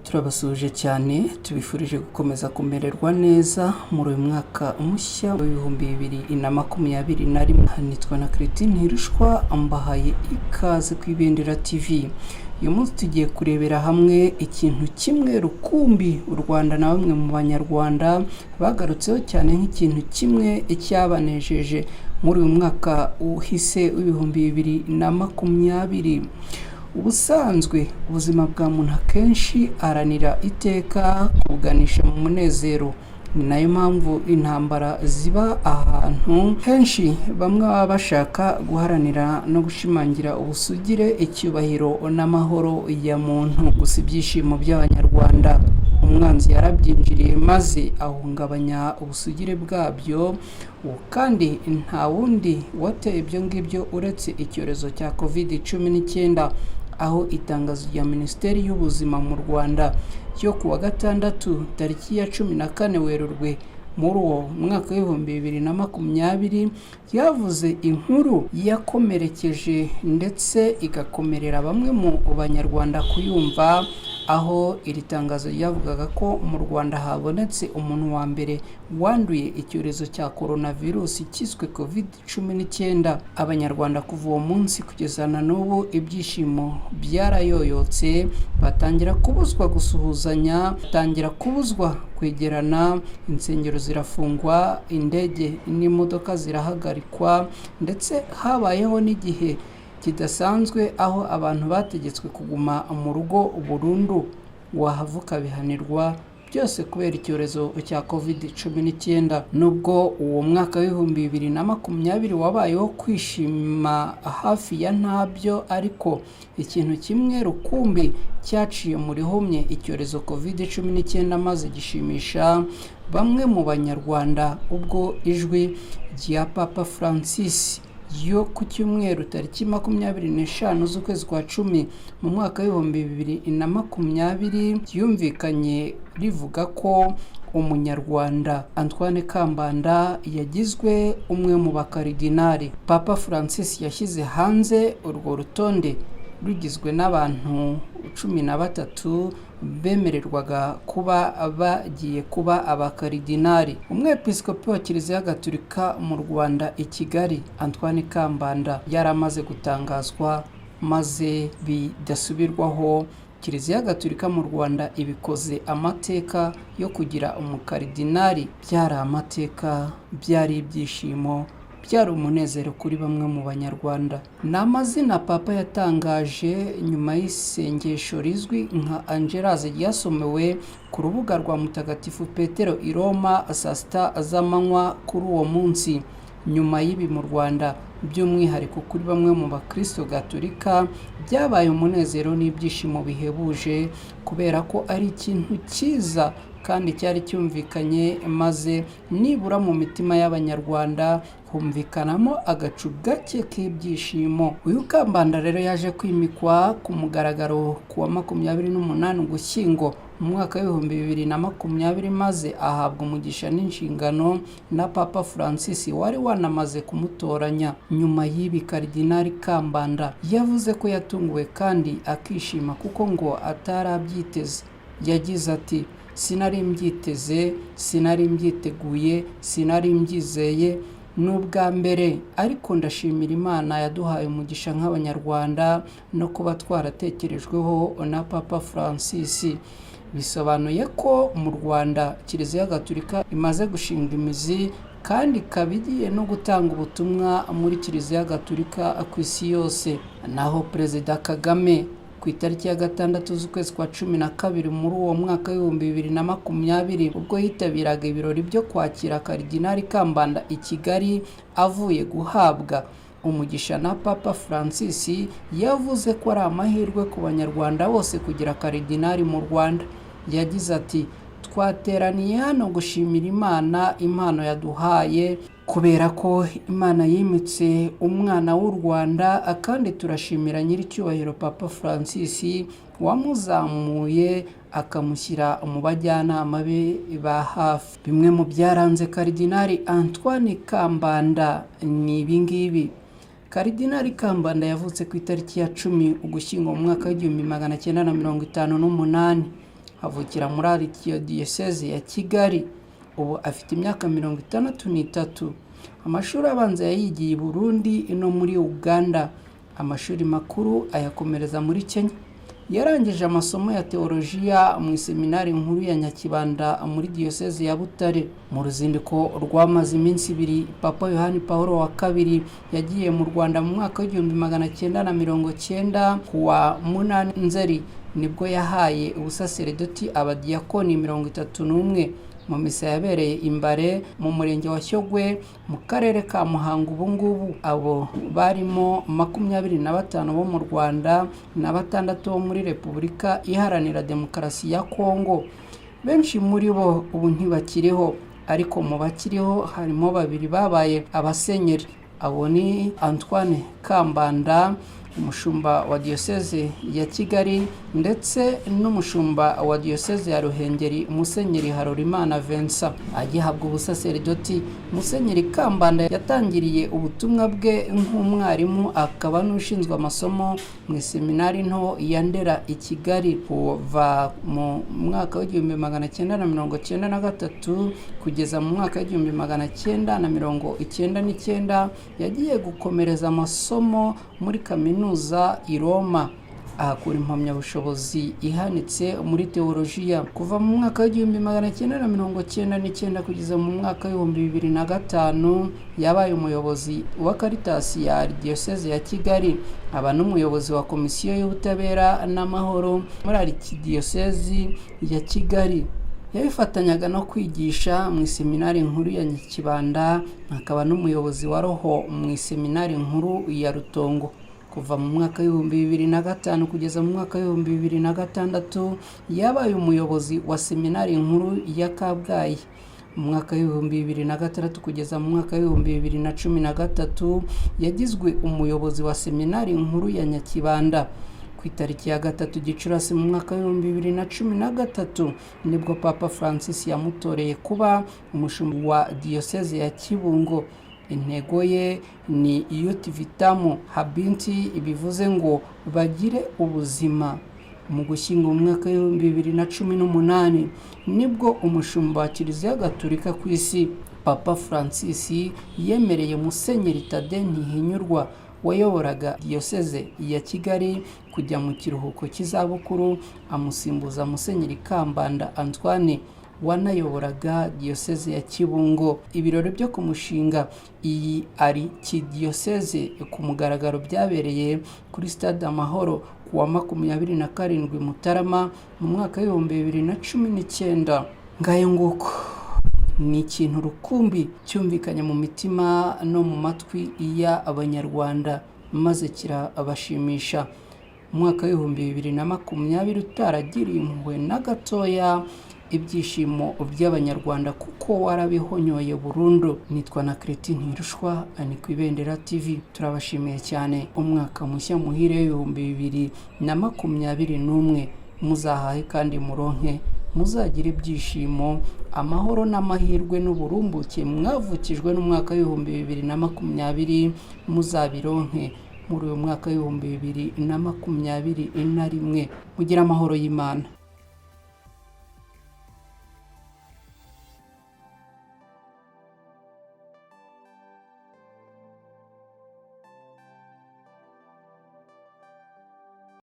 turabasuje cyane tubifurije gukomeza kumererwa neza muri uyu mwaka mushya w'ibihumbi 2021. Nitwa na Christine Hirishwa ambahaye ikaze ku Ibendera TV. Uyu munsi tugiye kurebera hamwe ikintu kimwe rukumbi u Rwanda na bamwe mu Banyarwanda bagarutseho cyane nk'ikintu kimwe cyabanejeje muri uyu mwaka uhise w'ibihumbi 2020. Ubusanzwe ubuzima bwa muntu akenshi aranira iteka kuganisha mu munezero. Ni nayo mpamvu intambara ziba ahantu henshi bamwe baba bashaka guharanira no gushimangira ubusugire, icyubahiro n'amahoro ya muntu. Gusa ibyishimo by'Abanyarwanda umwanzi yarabyinjiriye maze ahungabanya ubusugire bwabyo, kandi nta wundi wateye ibyo ngibyo uretse icyorezo cya COVID-19. Aho itangazo rya Minisiteri y'Ubuzima mu Rwanda ryo kuwa gatandatu tariki ya 14 Werurwe muri uwo mwaka w'ibihumbi 2020 yavuze inkuru yakomerekeje ndetse igakomerera bamwe mu Banyarwanda kuyumva, aho iri tangazo ryavugaga ko mu Rwanda habonetse umuntu wa mbere wanduye icyorezo cya coronavirus cyiswe COVID-19. Abanyarwanda kuva uwo munsi kugeza na n'ubu ibyishimo byarayoyotse, batangira kubuzwa gusuhuzanya, batangira kubuzwa kwegerana, insengero zirafungwa, indege n'imodoka zirahagarikwa, ndetse habayeho n'igihe kidasanzwe aho abantu bategetswe kuguma mu rugo burundu, wahavuka bihanirwa, byose kubera icyorezo cya COVID-19. Nubwo uwo mwaka w'ibihumbi 2020 wabayeho kwishima hafi ya ntabyo, ariko ikintu kimwe rukumbi cyaciye muri rihumye icyorezo COVID-19 maze gishimisha bamwe mu Banyarwanda ubwo ijwi rya Papa Francis yo ku cyumweru tariki 25 z'ukwezi kwa 10 mu mwaka w'ibihumbi 2020 yumvikanye rivuga ko Umunyarwanda Antoine Kambanda yagizwe umwe mu bakaridinari. Papa Francis yashyize hanze urwo rutonde rugizwe n'abantu 13 bemererwaga kuba bagiye kuba abakaridinari. Umwepiskopi wa Kiliziya Gatolika mu Rwanda i Kigali Antoine Kambanda yaramaze gutangazwa maze bidasubirwaho. Kiliziya Gatolika mu Rwanda ibikoze amateka yo kugira umukaridinari. Byari amateka, byari ibyishimo, byari umunezero kuri bamwe mu Banyarwanda. N'amazina Papa yatangaje nyuma y'isengesho rizwi nka Angelaze ryasomewe ku rubuga rwa Mutagatifu Petero i Roma saa 6 z'amanywa kuri uwo munsi. Nyuma y'ibi mu Rwanda, by'umwihariko kuri bamwe mu bakristo Gatolika, byabaye umunezero n'ibyishimo bihebuje kubera ko ari ikintu cyiza kandi cyari cyumvikanye, maze nibura mu mitima y'Abanyarwanda humvikanamo agacu gake k'ibyishimo. Uyu Kambanda rero yaje kwimikwa ku mugaragaro kuwa 28 Ugushyingo mu mwaka w'ibihumbi 2020 maze ahabwa umugisha n'inshingano na Papa Francis wari wanamaze kumutoranya. Nyuma y'ibi Karidinari Kambanda yavuze ko yatunguwe kandi akishima kuko ngo atarabyiteze. Yagize ati: "Sinari mbyiteze, sinari mbyiteguye, sinari mbyizeye n'ubwa mbere, ariko ndashimira Imana yaduhaye umugisha nk'Abanyarwanda no kuba twaratekerejweho na Papa Francis." Bisobanuye ko mu Rwanda Kiliziya Gatolika imaze gushinga imizi kandi kabigiye no gutanga ubutumwa muri Kiliziya Gatolika ku isi yose. Naho Perezida Kagame ku itariki ya 6 z'ukwezi kwa 12 muri uwo mwaka w'ibihumbi 2020 ubwo yitabiraga ibirori byo kwakira Karidinari Kambanda i Kigali avuye guhabwa umugisha na Papa Francis, yavuze ko ari amahirwe ku Banyarwanda bose kugira Karidinari mu Rwanda. Yagize ati: "Twateraniye hano gushimira Imana impano yaduhaye kubera ko Imana yimitse umwana w'u Rwanda, kandi turashimira nyiricyubahiro Papa Francis wamuzamuye akamushyira mu bajyanama be ba hafi." Bimwe mu byaranze Karidinari Antoine Kambanda ni ibingibi. Karidinari Kambanda yavutse ku itariki ya 10 Ugushyingo mu mwaka w'igihumbi 1958. avukira muri Arikidiyoseze ya Kigali. Ubu afite imyaka 63. Amashuri abanza yayigiye i Burundi no muri Uganda. Amashuri makuru ayakomereza muri Kenya. Yarangije amasomo ya teolojiya mu seminari nkuru ya Nyakibanda muri Diyoseze ya Butare. Mu ruzinduko rwamaze iminsi 2, Papa Yohani Paul wa II yagiye mu Rwanda mu mwaka w'1990 kuwa 8 Nzeri, nibwo yahaye ubusaseredoti abadiyakoni 31 mu misa yabereye Imbare mu murenge wa Shyogwe mu karere ka Muhanga. Ubu ngubu abo barimo 25 bo mu Rwanda na 6 bo muri Repubulika Iharanira Demokarasi ya Kongo. Benshi muri bo ubu ntibakiriho, ariko mu bakiriho harimo 2 babaye abasenyeri. Abo ni Antoine Kambanda, umushumba wa Diyoseze ya Kigali, ndetse n'umushumba wa Diyoseze ya Ruhengeri, Musenyeri Harorimana Vincent. Agihabwa ubusaseredoti, Musenyeri Kambanda yatangiriye ubutumwa bwe nk'umwarimu, akaba n'ushinzwe amasomo mu seminari nto ya Ndera i Kigali. Kuva mu mwaka w'1993 kugeza mu mwaka w'1999 yagiye gukomereza amasomo muri kaminuza i Roma, ahakura impamyabushobozi ihanitse muri teolojiya. Kuva mu mwaka w'1999 kugeza mu mwaka w'2005 yabaye umuyobozi wa Karitasi ya Diyoseze ya Kigali, aba n'umuyobozi wa Komisiyo y'Ubutabera n'Amahoro muri Arikidiyoseze ya Kigali. Yabifatanyaga no kwigisha mu seminari nkuru ya Nyakibanda, akaba n'umuyobozi wa roho mu seminari nkuru ya Rutongo. Kuva mu mwaka w'2005 kugeza mu mwaka w'2006 yabaye umuyobozi wa seminari nkuru ya Kabgayi. Mu mwaka w'2006 kugeza mu mwaka w'2013 yagizwe umuyobozi wa seminari nkuru ya Nyakibanda. Ku itariki ya 3 Gicurasi mu mwaka w'2013 nibwo Papa Francis yamutoreye kuba umushumba wa Diyoseze ya Kibungo. Intego ye ni Youth Vitam Habinti, bivuze ngo bagire ubuzima. Mu gushyingo mu mwaka w'2018 nibwo umushumba wa Kiliziya Gatolika ku isi Papa Francis yemereye Musenyeri Tade Ntihinyurwa wayoboraga Diyoseze ya Kigali kujya mu kiruhuko cy'izabukuru, amusimbuza Musenyeri Kambanda Antoine wanayoboraga Diyoseze ya Kibungo. Ibirori byo kumushinga iyi Arikidiyoseze ku mugaragaro byabereye kuri Stade Amahoro kuwa 27 Mutarama mu mwaka w'2019. Ngayo nguko ni ikintu rukumbi cyumvikanye mu mitima no mu matwi y'Abanyarwanda, maze kirabashimisha. Umwaka w'2020 utaragiriye impuhwe na gatoya ibyishimo by'Abanyarwanda kuko warabihonyoye burundu. Nitwa na Irushwa, ani ku Ibendera TV. Turabashimiye cyane. Umwaka mushya muhire w'2021. Muzahahe kandi muronke, muzagira ibyishimo, amahoro n'amahirwe n'uburumbuke mwavukijwe n'umwaka w'2020 muzabironke muri uyu mwaka w'2021. Mugira amahoro y'Imana.